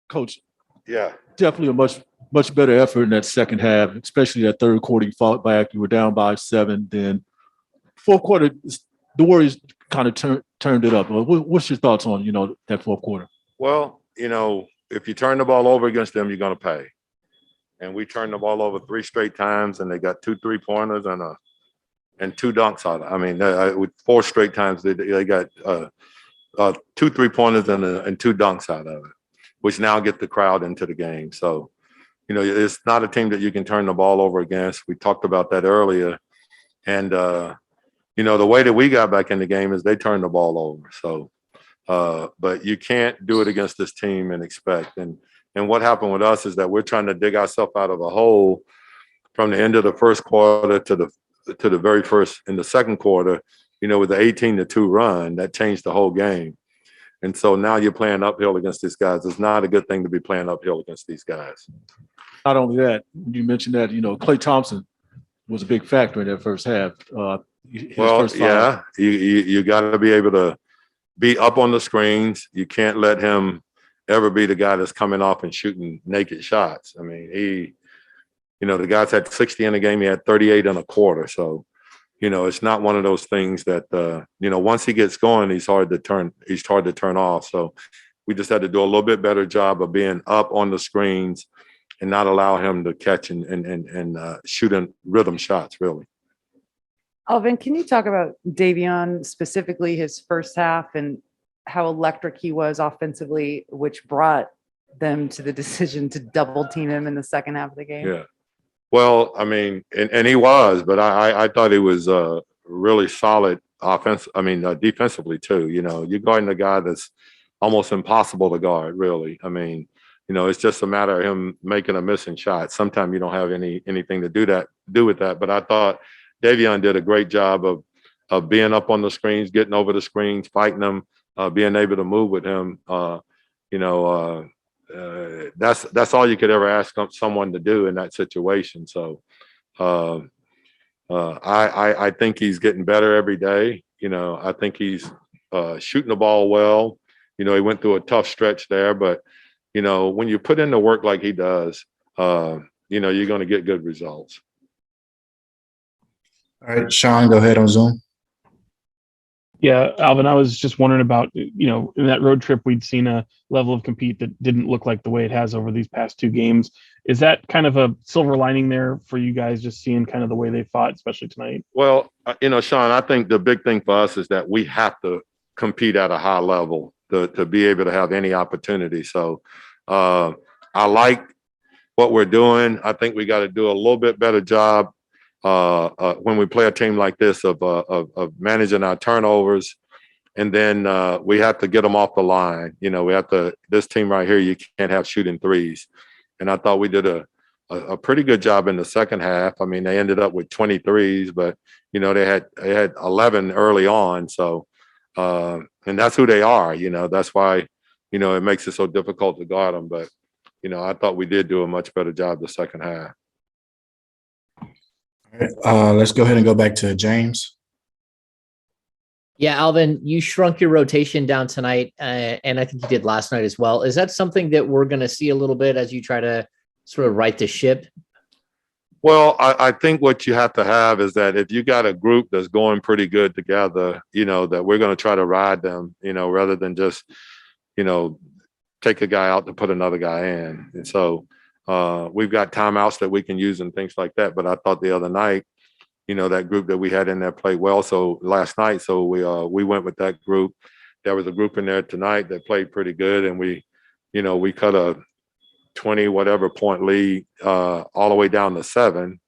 Coach, Yeah. definitely a much better effort in that second half, especially that third quarter. You fought back. You were down by 7. Then fourth quarter, the Warriors kind of turned it up. What's your thoughts on that fourth quarter? Well, if you turn the ball over against them, you're going to pay. And we turned the ball over 3 straight times, and they got 2 3-pointers and 2 dunks on it. I mean, with 4 straight times, they got 2 3-pointers and 2 dunks out of it, which now get the crowd into the game. So, it's not a team that you can turn the ball over against. We talked about that earlier. And, the way that we got back in the game is they turned the ball over. So, but you can't do it against this team and expect. And what happened with us is that we're trying to dig ourselves out of a hole from the end of the first quarter to the very first in the second quarter, with the 18-2 run, that changed the whole game. And so now you're playing uphill against these guys. It's not a good thing to be playing uphill against these guys. Not only that, you mentioned that, Klay Thompson was a big factor in that first half. You got to be able to be up on the screens. You can't let him ever be the guy that's coming off and shooting naked shots. I mean, the guys had 60 in the game. He had 38 in a quarter. So, it's not one of those things that, once he gets going, he's hard to turn off. So we just had to do a little bit better job of being up on the screens and not allow him to catch and shooting rhythm shots, really. Alvin, can you talk about Davion, specifically his first half and how electric he was offensively, which brought them to the decision to double team him in the second half of the game? Yeah. Well, I mean, and he was, but I thought he was really solid defensively too. You're guarding a guy that's almost impossible to guard, really. I mean, it's just a matter of him making a missing shot. Sometimes you don't have anything to do with that. But I thought Davion did a great job of being up on the screens, getting over the screens, fighting them, being able to move with him. That's all you could ever ask someone to do in that situation. So I think he's getting better every day. I think he's shooting the ball well. He went through a tough stretch there, but when you put in the work like he does, you're going to get good results. All right, Sean, go ahead on Zoom. Yeah, Alvin, I was just wondering about, in that road trip, we'd seen a level of compete that didn't look like the way it has over these past 2 games. Is that kind of a silver lining there for you guys, just seeing kind of the way they fought, especially tonight? Well, Sean, I think the big thing for us is that we have to compete at a high level to be able to have any opportunity. So I like what we're doing. I think we got to do a little bit better job when we play a team like this of managing our turnovers, and then we have to get them off the line. This team right here, you can't have shooting threes. And I thought we did a pretty good job in the second half. I mean, they ended up with 23s, but they had 11 early on. So and that's who they are. That's why it makes it so difficult to guard them. But I thought we did do a much better job the second half. All right, let's go ahead and go back to James. Yeah, Alvin, you shrunk your rotation down tonight, and I think you did last night as well. Is that something that we're going to see a little bit as you try to sort of right the ship? Well, I think what you have to have is that if you got a group that's going pretty good together, that we're going to try to ride them, rather than just, take a guy out to put another guy in. And so we've got timeouts that we can use and things like that. But I thought the other night, that group that we had in there played well. So last night, so we went with that group. There was a group in there tonight that played pretty good, and we cut a 20 whatever point lead all the way down to 7,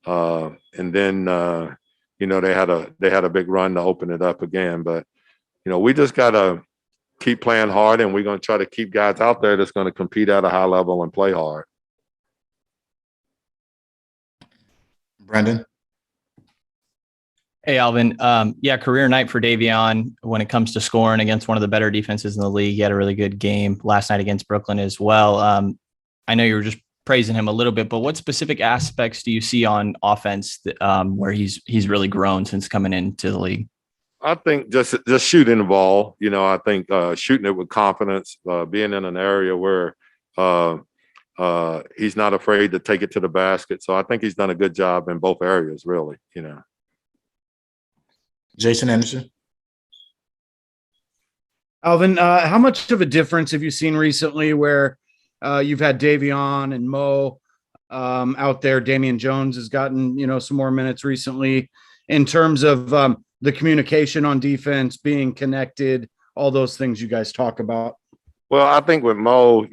and then they had a big run to open it up again. But we just gotta keep playing hard, and we're gonna try to keep guys out there that's gonna compete at a high level and play hard. Brendan. Hey, Alvin. Career night for Davion when it comes to scoring against one of the better defenses in the league. He had a really good game last night against Brooklyn as well. I know you were just praising him a little bit, but what specific aspects do you see on offense that, where he's really grown since coming into the league? I think just shooting the ball. I think shooting it with confidence, being in an area where He's not afraid to take it to the basket. So I think he's done a good job in both areas, really, you know. Jason Anderson. Alvin, how much of a difference have you seen recently where you've had Davion and Mo out there? Damian Jones has gotten, some more minutes recently in terms of the communication on defense, being connected, all those things you guys talk about. Well, I think with Mo,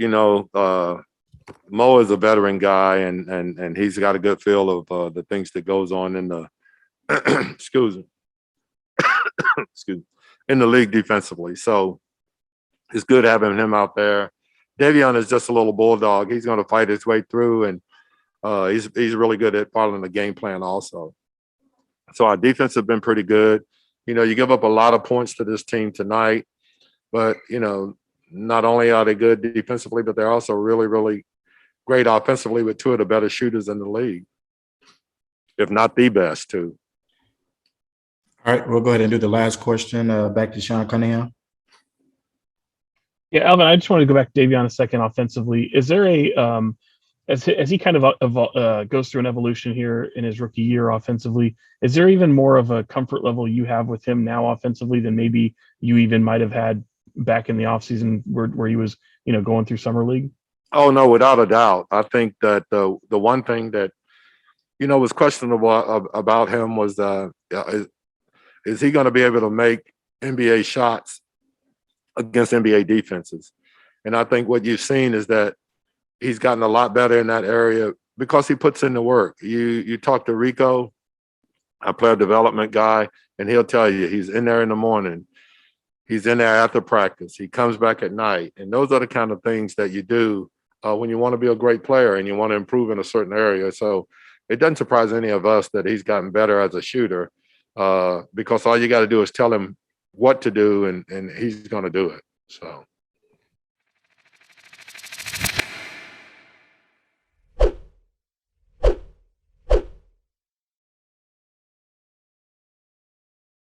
Mo is a veteran guy, and he's got a good feel of the things that goes on in the excuse me, in the league defensively. So it's good having him out there. Davion is just a little bulldog. He's going to fight his way through, and he's really good at following the game plan also. So our defense has been pretty good. You give up a lot of points to this team tonight, but not only are they good defensively, but they're also really, really great offensively with two of the better shooters in the league, if not the best, too. All right, we'll go ahead and do the last question. Back to Sean Cunningham. Yeah, Alvin, I just want to go back to Davion a second offensively. Is there as he kind of goes through an evolution here in his rookie year offensively, is there even more of a comfort level you have with him now offensively than maybe you even might have had back in the offseason where he was, going through summer league? Oh, no, without a doubt. I think that the one thing that, was questionable about him was is he going to be able to make NBA shots against NBA defenses? And I think what you've seen is that he's gotten a lot better in that area because he puts in the work. You talk to Rico, our player development guy, and he'll tell you he's in there in the morning. He's in there after practice. He comes back at night. And those are the kind of things that you do when you want to be a great player and you want to improve in a certain area. So it doesn't surprise any of us that he's gotten better as a shooter because all you got to do is tell him what to do, and he's going to do it. So